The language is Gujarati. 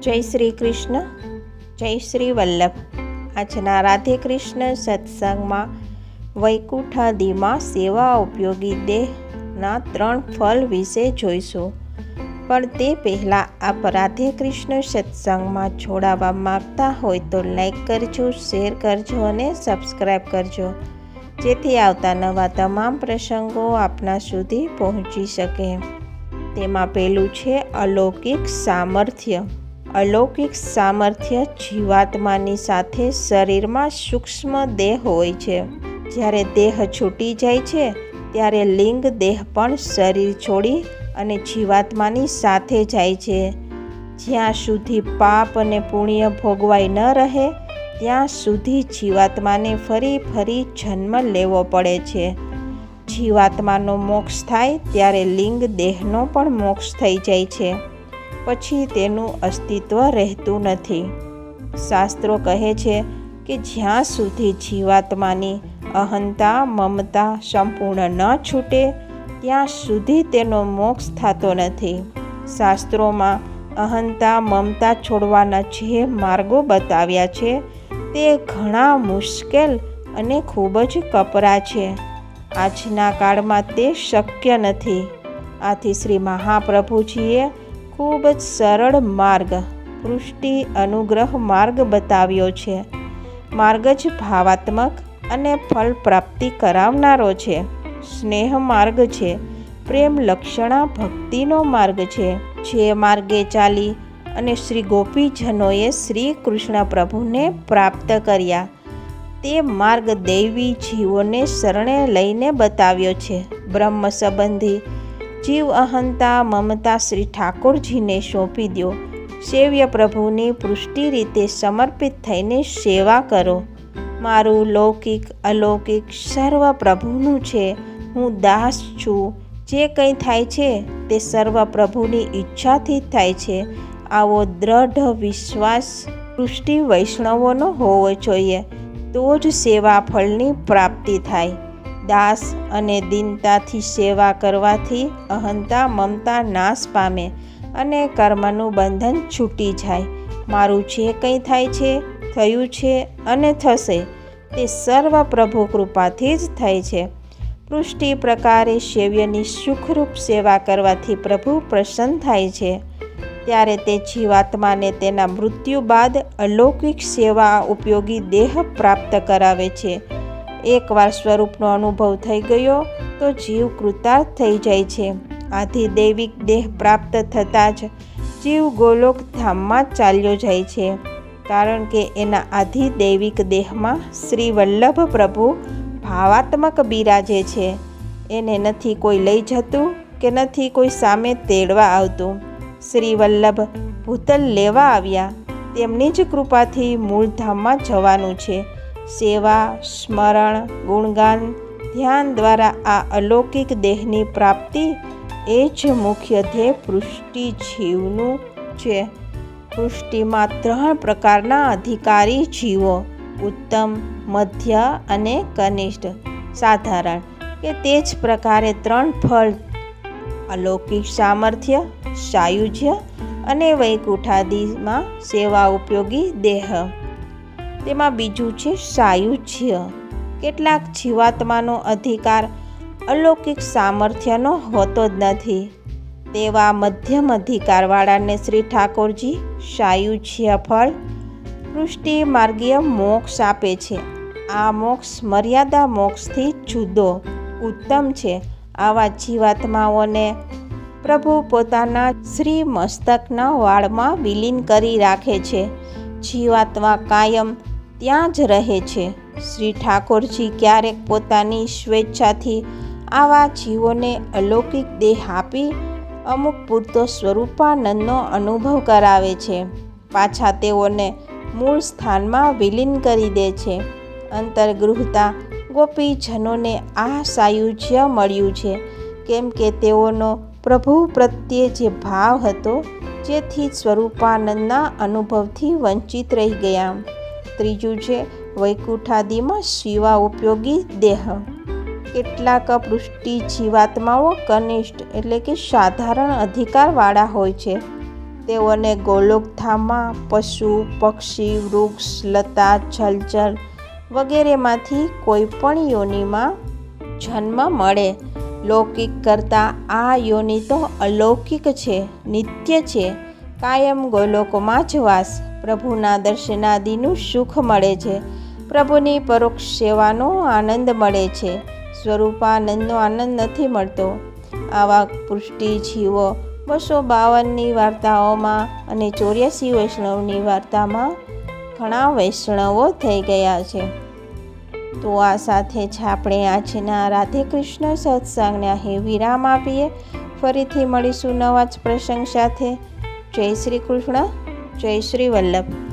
જય શ્રી કૃષ્ણ, જય શ્રી વલ્લભ. આજના રાધે કૃષ્ણ સત્સંગમાં વૈકુંઠાદિમાં સેવા ઉપયોગી દેહના 3 ફળ વિશે જોઈશું. પણ તે પહેલાં આપ રાધે કૃષ્ણ સત્સંગમાં જોડાવા માગતા હોય તો લાઈક કરજો, શેર કરજો અને સબસ્ક્રાઈબ કરજો, જેથી આવતા નવા તમામ પ્રસંગો આપના સુધી પહોંચી શકે. તેમાં પહેલું છે અલૌકિક સામર્થ્ય. અલૌકિક સામર્થ્ય જીવાત્માની સાથે શરીરમાં સૂક્ષ્મ દેહ હોય છે. જ્યારે દેહ છૂટી જાય છે ત્યારે લિંગ દેહ પણ શરીર છોડી અને જીવાત્માની સાથે જાય છે. જ્યાં સુધી પાપ અને પુણ્ય ભોગવાઈ ન રહે ત્યાં સુધી જીવાત્માને ફરી જન્મ લેવો પડે છે. જીવાત્માનો મોક્ષ થાય ત્યારે લિંગ દેહનો પણ મોક્ષ થઈ જાય છે. પછી તેનું અસ્તિત્વ રહેતું નથી. શાસ્ત્રો કહે છે કે જ્યાં સુધી જીવાત્માની અહંતા મમતા સંપૂર્ણ ન છૂટે ત્યાં સુધી તેનો મોક્ષ થતો નથી. શાસ્ત્રોમાં અહંતા મમતા છોડવાના જે માર્ગો બતાવ્યા છે તે ઘણા મુશ્કેલ અને ખૂબ જ કપરા છે. આજના કાળમાં તે શક્ય નથી. આથી શ્રી મહાપ્રભુજીએ ખૂબ જ સરળ માર્ગ, પૃષ્ટિ અનુગ્રહ માર્ગ બતાવ્યો છે. માર્ગ જ ભાવાત્મક અને ફળ પ્રાપ્તિ કરાવનારો છે. સ્નેહ માર્ગ છે. પ્રેમ લક્ષણા ભક્તિનો માર્ગ છે. જે માર્ગે ચાલી અને શ્રી ગોપીજનોએ શ્રી કૃષ્ણ પ્રભુને પ્રાપ્ત કર્યા તે માર્ગ દૈવી જીવોને શરણે લઈને બતાવ્યો છે. બ્રહ્મ સંબંધી જીવ અહંતા મમતા શ્રી ઠાકોરજીને સોંપી દો. સેવ્ય પ્રભુની પૃષ્ટિ રીતે સમર્પિત થઈને સેવા કરો. મારું લૌકિક અલૌકિક સર્વ પ્રભુનું છે. હું દાસ છું. જે કંઈ થાય છે તે સર્વ પ્રભુની ઈચ્છાથી થાય છે. આવો દ્રઢ વિશ્વાસ પૃષ્ટિ વૈષ્ણવોનો હોવો જોઈએ. તો જ સેવા ફળની પ્રાપ્તિ થાય. દાસ અને દીનતાથી સેવા કરવાથી અહંતા મમતા નાશ પામે અને કર્મનું બંધન છૂટી જાય. મારું જે કંઈ થાય છે, થયું છે અને થશે તે સર્વ પ્રભુ કૃપાથી જ થાય છે. પૃષ્ટિ પ્રકારે સેવ્યની સુખરૂપ સેવા કરવાથી પ્રભુ પ્રસન્ન થાય છે. ત્યારે તે જીવાત્માને તેના મૃત્યુ બાદ અલૌકિક સેવા ઉપયોગી દેહ પ્રાપ્ત કરાવે છે. એકવાર સ્વરૂપનો અનુભવ થઈ ગયો તો જીવ કૃતાર્થ થઈ જાય છે. આથી દૈવિક દેહ પ્રાપ્ત થતાં જ જીવ ગોલોક ધામમાં ચાલ્યો જાય છે. કારણ કે એના આધિ દૈવિક દેહમાં શ્રી વલ્લભ પ્રભુ ભાવાત્મક બિરાજે છે. એને નથી કોઈ લઈ જતું કે નથી કોઈ સામે તેડવા આવતું. શ્રી વલ્લભ ભૂતલ લેવા આવ્યા. તેમની જ કૃપાથી મૂળધામમાં જવાનું છે. સેવા, સ્મરણ, ગુણગાન, ધ્યાન દ્વારા આ અલૌકિક દેહની પ્રાપ્તિ એ જ મુખ્ય ધ્યેય પૃષ્ટિ જીવનું છે. પૃષ્ટિમાં 3 પ્રકારના અધિકારી જીવો, ઉત્તમ, મધ્ય અને કનિષ્ઠ. સાધારણ કે તે જ પ્રકારે 3 ફળ અલૌકિક સામર્થ્ય, સાયુજ્ય અને વૈકુંઠાદિમાં સેવા ઉપયોગી દેહ. તેમાં બીજું છે સાયુજ્ય. કેટલાક જીવાત્માનો અધિકાર અલૌકિક સામર્થ્યનો હોતો જ નથી. તેવા મધ્યમ અધિકારવાળાને શ્રી ઠાકોરજી સાયુજ્ય ફળ પૃષ્ટિ માર્ગીય મોક્ષ આપે છે. આ મોક્ષ મર્યાદા મોક્ષથી જુદો, ઉત્તમ છે. આવા જીવાત્માઓને પ્રભુ પોતાના શ્રી મસ્તકના વાળમાં વિલીન કરી રાખે છે. જીવાત્મા કાયમ ત્યાં જ રહે છે. શ્રી ઠાકોરજી ક્યારેક પોતાની સ્વેચ્છાથી આવા જીવોને અલૌકિક દેહ આપી અમુક પૂરતો સ્વરૂપાનંદનો અનુભવ કરાવે છે. પાછા તેઓને મૂળ સ્થાનમાં વિલીન કરી દે છે. અંતર્ગૃહતા ગોપીજનોને આ સાયુજ્ય મળ્યું છે કેમ કે તેઓનો પ્રભુ પ્રત્યે જે ભાવ હતો જેથી સ્વરૂપાનંદના અનુભવથી વંચિત રહી ગયા. ત્રીજું છે વૈકુંઠાદિમાં સેવા ઉપયોગી દેહ. કેટલાક પૃષ્ટિ જીવાત્માઓ કનિષ્ઠ એટલે કે સાધારણ અધિકારવાળા હોય છે. તેઓને ગોલોકધામમાં પશુ, પક્ષી, વૃક્ષ, લતા, જલચર વગેરેમાંથી કોઈ પણ યોનિમાં જન્મ મળે. લૌકિક કરતાં આ યોનિ તો અલૌકિક છે, નિત્ય છે. કાયમ ગોલોકમાં જ વાસ. પ્રભુના દર્શનાદિનું સુખ મળે છે. પ્રભુની પરોક્ષ સેવાનો આનંદ મળે છે. સ્વરૂપાનંદનો આનંદ નથી મળતો. આવા પુષ્ટિ જીવો 252ની વાર્તાઓમાં અને 84 વૈષ્ણવની વાર્તામાં ઘણા વૈષ્ણવો થઈ ગયા છે. તો આ સાથે જ આપણે આજના રાધે કૃષ્ણ સત્સંગને અહીં વિરામ આપીએ. ફરીથી મળીશું નવા જ પ્રસંગ સાથે. જય શ્રી કૃષ્ણ, જય શ્રી વલ્લભ.